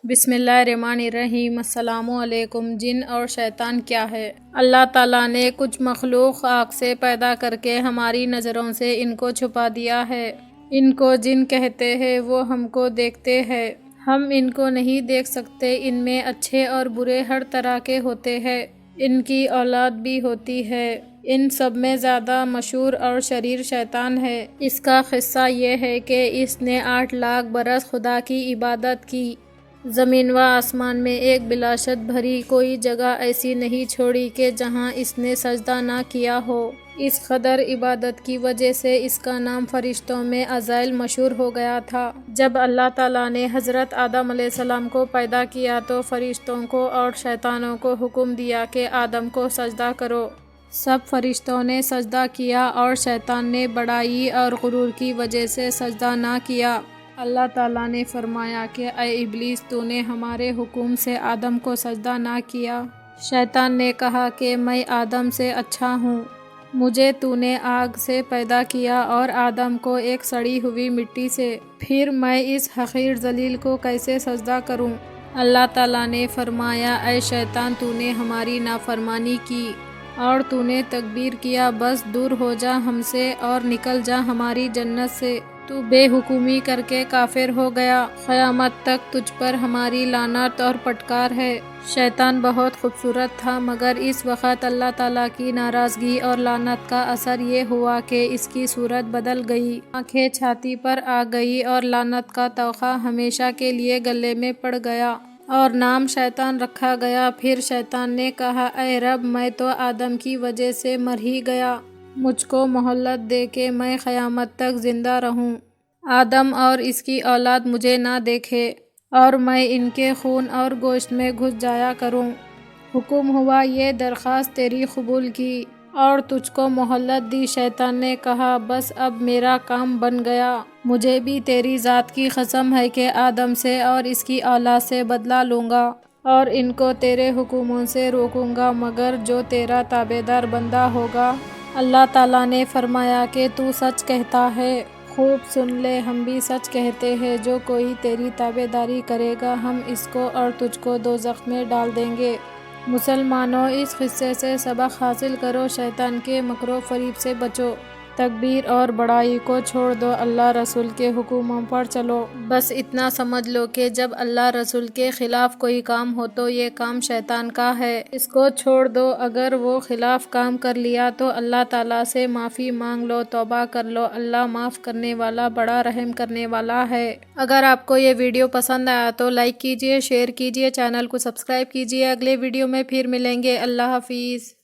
بسم اللہ الرحمن الرحیم۔ السلام علیکم۔ جن اور شیطان کیا ہے؟ اللہ تعالیٰ نے کچھ مخلوق آگ سے پیدا کر کے ہماری نظروں سے ان کو چھپا دیا ہے۔ ان کو جن کہتے ہیں، وہ ہم کو دیکھتے ہیں، ہم ان کو نہیں دیکھ سکتے۔ ان میں اچھے اور برے ہر طرح کے ہوتے ہیں۔ ان کی اولاد بھی ہوتی ہے۔ ان سب میں زیادہ مشہور اور شریر شیطان ہے۔ اس کا قصہ یہ ہے کہ اس نے 8 لاکھ برس خدا کی عبادت کی۔ زمین و آسمان میں ایک بلاشت بھری کوئی جگہ ایسی نہیں چھوڑی کہ جہاں اس نے سجدہ نہ کیا ہو۔ اس قدر عبادت کی وجہ سے اس کا نام فرشتوں میں افضل مشہور ہو گیا تھا۔ جب اللہ تعالیٰ نے حضرت آدم علیہ السلام کو پیدا کیا تو فرشتوں کو اور شیطانوں کو حکم دیا کہ آدم کو سجدہ کرو۔ سب فرشتوں نے سجدہ کیا اور شیطان نے بڑائی اور غرور کی وجہ سے سجدہ نہ کیا۔ اللہ تعالیٰ نے فرمایا کہ اے ابلیس، تو نے ہمارے حکم سے آدم کو سجدہ نہ کیا۔ شیطان نے کہا کہ میں آدم سے اچھا ہوں، مجھے تو نے آگ سے پیدا کیا اور آدم کو ایک سڑی ہوئی مٹی سے، پھر میں اس حقیر ذلیل کو کیسے سجدہ کروں؟ اللہ تعالیٰ نے فرمایا اے شیطان، تو نے ہماری نافرمانی کی اور تو نے تکبیر کیا، بس دور ہو جا ہم سے اور نکل جا ہماری جنت سے، تو بے حکومی کر کے کافر ہو گیا۔ قیامت تک تجھ پر ہماری لعنت اور پھٹکار ہے۔ شیطان بہت خوبصورت تھا، مگر اس وقت اللہ تعالیٰ کی ناراضگی اور لعنت کا اثر یہ ہوا کہ اس کی صورت بدل گئی، آنکھیں چھاتی پر آ گئی اور لعنت کا توقع ہمیشہ کے لیے گلے میں پڑ گیا اور نام شیطان رکھا گیا۔ پھر شیطان نے کہا اے رب، میں تو آدم کی وجہ سے مر ہی گیا، مجھ کو مہلت دے کہ میں قیامت تک زندہ رہوں، آدم اور اس کی اولاد مجھے نہ دیکھے اور میں ان کے خون اور گوشت میں گھس جایا کروں۔ حکم ہوا، یہ درخواست تیری قبول کی اور تجھ کو مہلت دی۔ شیطان نے کہا بس اب میرا کام بن گیا، مجھے بھی تیری ذات کی قسم ہے کہ آدم سے اور اس کی اولاد سے بدلہ لوں گا اور ان کو تیرے حکموں سے روکوں گا، مگر جو تیرا تابعدار بندہ ہوگا۔ اللہ تعالیٰ نے فرمایا کہ تو سچ کہتا ہے، خوب سن لے، ہم بھی سچ کہتے ہیں، جو کوئی تیری تابعداری کرے گا ہم اس کو اور تجھ کو دوزخ میں ڈال دیں گے۔ مسلمانوں، اس قصے سے سبق حاصل کرو، شیطان کے مکر و فریب سے بچو، تکبیر اور بڑائی کو چھوڑ دو، اللہ رسول کے حکموں پر چلو۔ بس اتنا سمجھ لو کہ جب اللہ رسول کے خلاف کوئی کام ہو تو یہ کام شیطان کا ہے، اس کو چھوڑ دو۔ اگر وہ خلاف کام کر لیا تو اللہ تعالیٰ سے معافی مانگ لو، توبہ کر لو، اللہ معاف کرنے والا، بڑا رحم کرنے والا ہے۔ اگر آپ کو یہ ویڈیو پسند آیا تو لائک کیجئے، شیئر کیجئے، چینل کو سبسکرائب کیجئے۔ اگلے ویڈیو میں پھر ملیں گے۔ اللہ حافظ۔